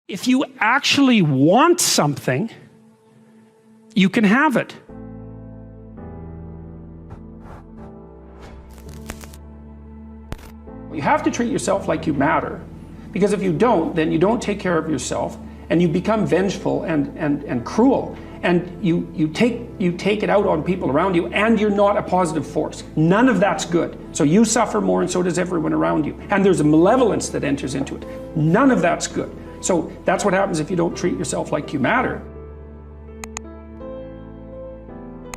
If you actually want something, you can have it. You have to treat yourself like you matter, because if you don't, then you don't take care of yourself, and you become vengeful and cruel, and you take it out on people around you, and you're not a positive force. None of that's good. So you suffer more, and so does everyone around you. And there's a malevolence that enters into it. None of that's good. So that's what happens if you don't treat yourself like you matter.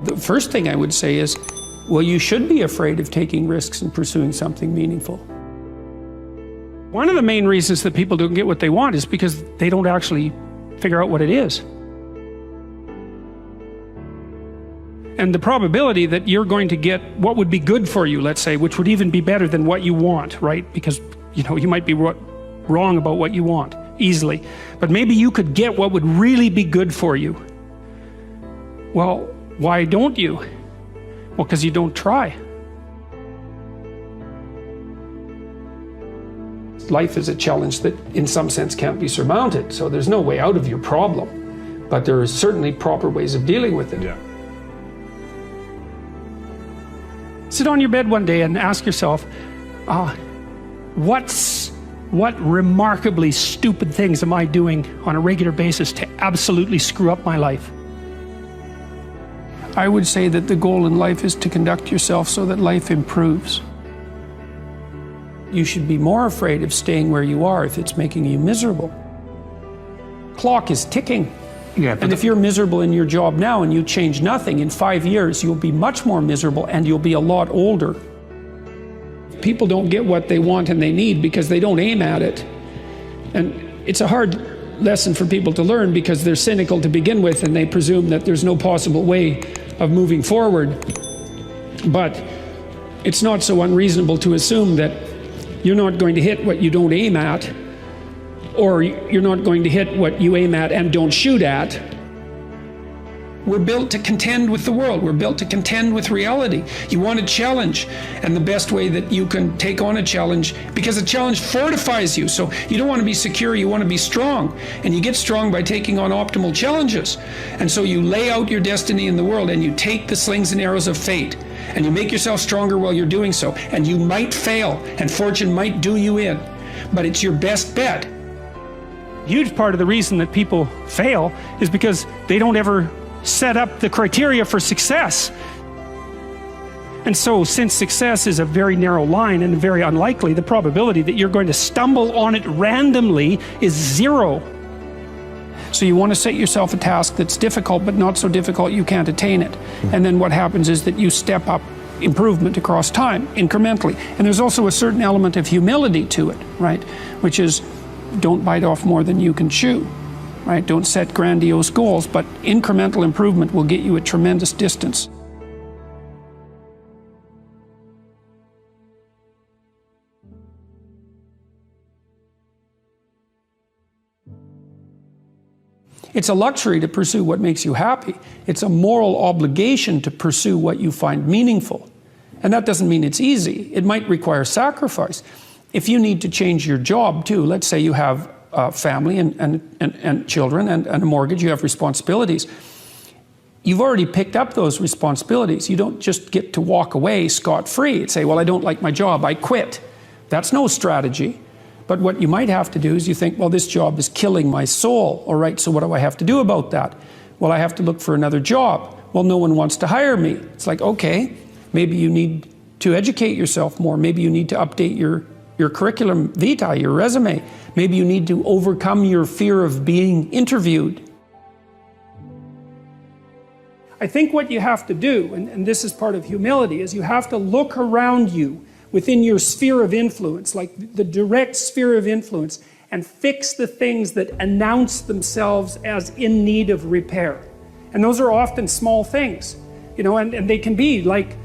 The first thing I would say is, well, you should be afraid of taking risks and pursuing something meaningful. One of the main reasons that people don't get what they want is because they don't actually figure out what it is. And the probability that you're going to get what would be good for you, let's say, which would even be better than what you want, right? Because, you know, you might be wrong about what you want easily, but maybe you could get what would really be good for you. Well, why don't you? Well, because you don't try. Life is a challenge that in some sense can't be surmounted, so there's no way out of your problem, but there are certainly proper ways of dealing with it. Yeah. Sit on your bed one day and ask yourself, what remarkably stupid things am I doing on a regular basis to absolutely screw up my life? I would say that the goal in life is to conduct yourself so that life improves. You should be more afraid of staying where you are if it's making you miserable. Clock is ticking. Yeah, and if you're miserable in your job now and you change nothing, in 5 years you'll be much more miserable and you'll be a lot older. People don't get what they want and they need because they don't aim at it. And it's a hard lesson for people to learn because they're cynical to begin with and they presume that there's no possible way of moving forward. But it's not so unreasonable to assume that you're not going to hit what you don't aim at, or you're not going to hit what you aim at and don't shoot at. We're built to contend with the world. We're built to contend with reality. You want a challenge, and the best way that you can take on a challenge, because a challenge fortifies you. So you don't want to be secure, you want to be strong. And you get strong by taking on optimal challenges. And so you lay out your destiny in the world, and you take the slings and arrows of fate, and you make yourself stronger while you're doing so. And you might fail, and fortune might do you in, but it's your best bet. Huge part of the reason that people fail is because they don't ever set up the criteria for success. And so since success is a very narrow line and very unlikely, the probability that you're going to stumble on it randomly is zero. So you want to set yourself a task that's difficult, but not so difficult you can't attain it. And then what happens is that you step up improvement across time, incrementally. And there's also a certain element of humility to it, right? Which is, don't bite off more than you can chew, right? Don't set grandiose goals, but incremental improvement will get you a tremendous distance. It's a luxury to pursue what makes you happy. It's a moral obligation to pursue what you find meaningful. And that doesn't mean it's easy. It might require sacrifice. If you need to change your job too, let's say you have a family and children and a mortgage, you have responsibilities. You've already picked up those responsibilities. You don't just get to walk away scot-free and say, well, I don't like my job, I quit. That's no strategy. But what you might have to do is you think, well, this job is killing my soul. All right, so what do I have to do about that? Well, I have to look for another job. Well, no one wants to hire me. It's like, okay, maybe you need to educate yourself more. Maybe you need to update your curriculum vitae, your resume. Maybe you need to overcome your fear of being interviewed. I think what you have to do, and this is part of humility, is you have to look around you within your sphere of influence, like the direct sphere of influence, and fix the things that announce themselves as in need of repair. And those are often small things, you know, and they can be like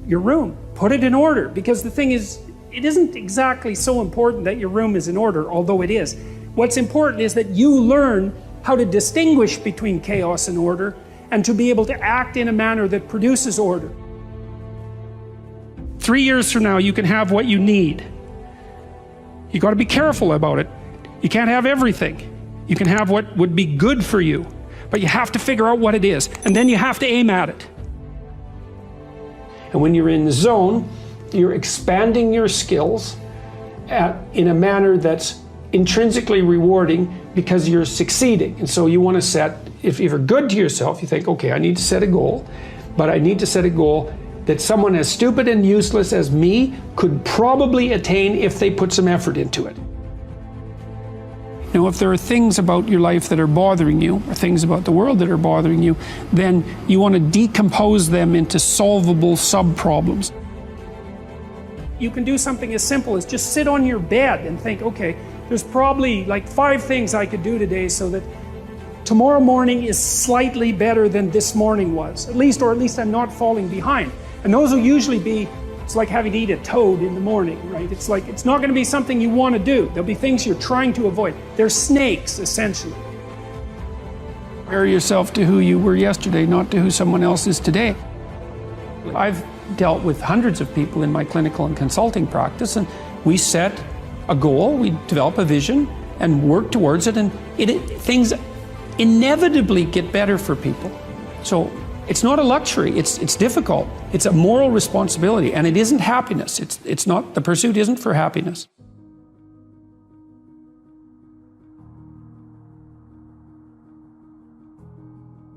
your room. Put it in order, because the thing is, it isn't exactly so important that your room is in order, although it is. What's important is that you learn how to distinguish between chaos and order, and to be able to act in a manner that produces order. 3 years from now, you can have what you need. You got to be careful about it. You can't have everything. You can have what would be good for you, but you have to figure out what it is, and then you have to aim at it. And when you're in the zone, you're expanding your skills in a manner that's intrinsically rewarding because you're succeeding. And so you want to set, if you're good to yourself, you think, okay, I need to set a goal, but I need to set a goal that someone as stupid and useless as me could probably attain if they put some effort into it. Now, if there are things about your life that are bothering you, or things about the world that are bothering you, then you want to decompose them into solvable sub-problems. You can do something as simple as just sit on your bed and think, okay, there's probably like 5 things I could do today so that tomorrow morning is slightly better than this morning was, or at least I'm not falling behind. And those will usually be, it's like having to eat a toad in the morning, right? It's like, it's not going to be something you want to do. There'll be things you're trying to avoid. They're snakes, essentially. Compare yourself to who you were yesterday, not to who someone else is today. I've dealt with hundreds of people in my clinical and consulting practice, and we set a goal, we develop a vision, and work towards it, and things inevitably get better for people. So it's not a luxury, it's difficult. It's a moral responsibility, and it isn't happiness. It's not, the pursuit isn't for happiness.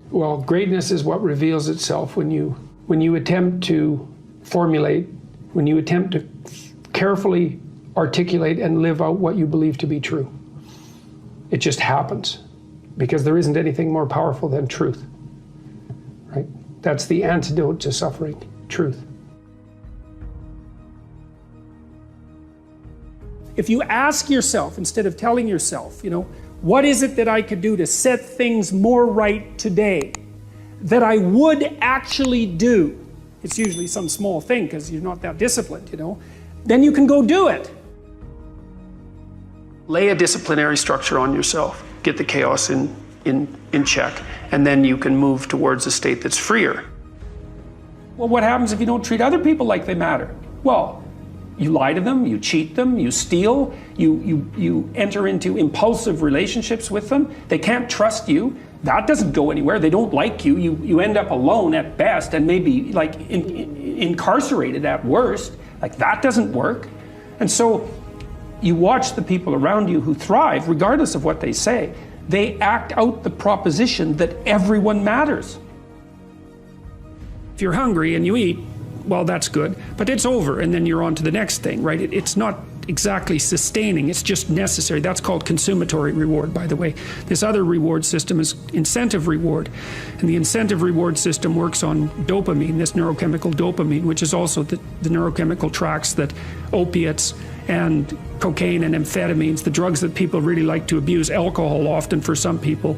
Well, greatness is what reveals itself when you attempt to formulate, when you attempt to carefully articulate and live out what you believe to be true. It just happens, because there isn't anything more powerful than truth. Right? That's the antidote to suffering, truth. If you ask yourself, instead of telling yourself, what is it that I could do to set things more right today, that I would actually do? It's usually some small thing because you're not that disciplined, Then you can go do it. Lay a disciplinary structure on yourself. Get the chaos in check, and then you can move towards a state that's freer. Well, what happens if you don't treat other people like they matter? Well, you lie to them, you cheat them, you steal, you enter into impulsive relationships with them. They can't trust you. That doesn't go anywhere. They don't like you. You end up alone at best, and maybe like incarcerated at worst. Like, that doesn't work. And so you watch the people around you who thrive, regardless of what they say. They act out the proposition that everyone matters. If you're hungry and you eat, well, that's good, but it's over, and then you're on to the next thing, right? It's not exactly sustaining, it's just necessary. That's called consummatory reward, by the way. This other reward system is incentive reward, and the incentive reward system works on dopamine, this neurochemical dopamine, which is also the neurochemical tracks that opiates and cocaine and amphetamines, the drugs that people really like to abuse, alcohol often for some people,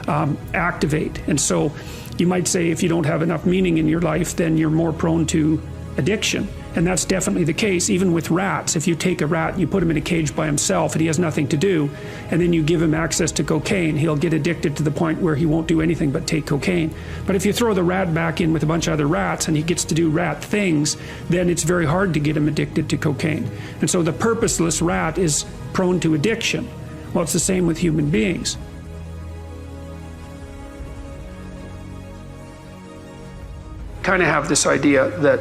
activate. And so you might say if you don't have enough meaning in your life, then you're more prone to addiction. And that's definitely the case, even with rats. If you take a rat and you put him in a cage by himself and he has nothing to do, and then you give him access to cocaine, he'll get addicted to the point where he won't do anything but take cocaine. But if you throw the rat back in with a bunch of other rats and he gets to do rat things, then it's very hard to get him addicted to cocaine. And so the purposeless rat is prone to addiction. Well, it's the same with human beings. Kind of have this idea that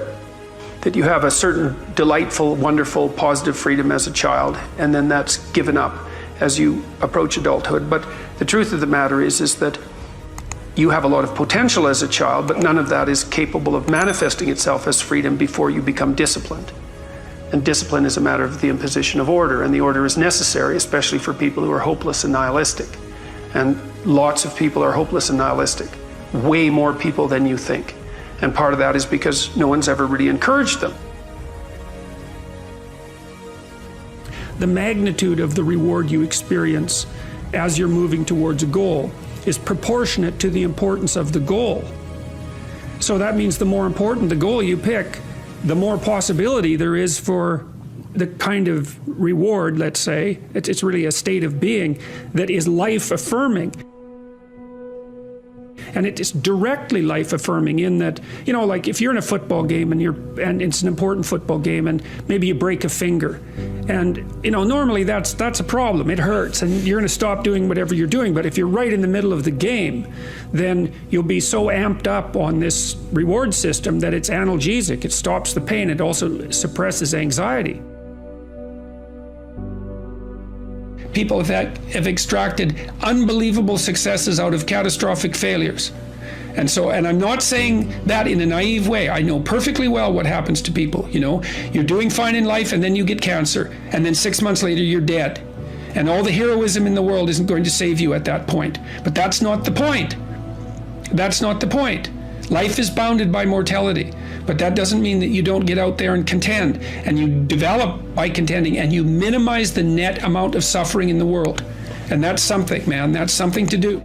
you have a certain delightful, wonderful, positive freedom as a child, and then that's given up as you approach adulthood. But the truth of the matter is that you have a lot of potential as a child, but none of that is capable of manifesting itself as freedom before you become disciplined. And discipline is a matter of the imposition of order, and the order is necessary, especially for people who are hopeless and nihilistic. And lots of people are hopeless and nihilistic, way more people than you think. And part of that is because no one's ever really encouraged them. The magnitude of the reward you experience as you're moving towards a goal is proportionate to the importance of the goal. So that means the more important the goal you pick, the more possibility there is for the kind of reward, let's say, it's really a state of being that is life-affirming. And it is directly life affirming in that, you know, like if you're in a football game and it's an important football game and maybe you break a finger, and you know, normally that's a problem. It hurts and you're going to stop doing whatever you're doing. But if you're right in the middle of the game, then you'll be so amped up on this reward system that it's analgesic. It stops the pain. It also suppresses anxiety. People that have extracted unbelievable successes out of catastrophic failures. And I'm not saying that in a naive way. I know perfectly well what happens to people. You know, you're doing fine in life and then you get cancer, and then 6 months later you're dead. And all the heroism in the world isn't going to save you at that point. But that's not the point. That's not the point. Life is bounded by mortality. But that doesn't mean that you don't get out there and contend, and you develop by contending, and you minimize the net amount of suffering in the world. And that's something, man. That's something to do.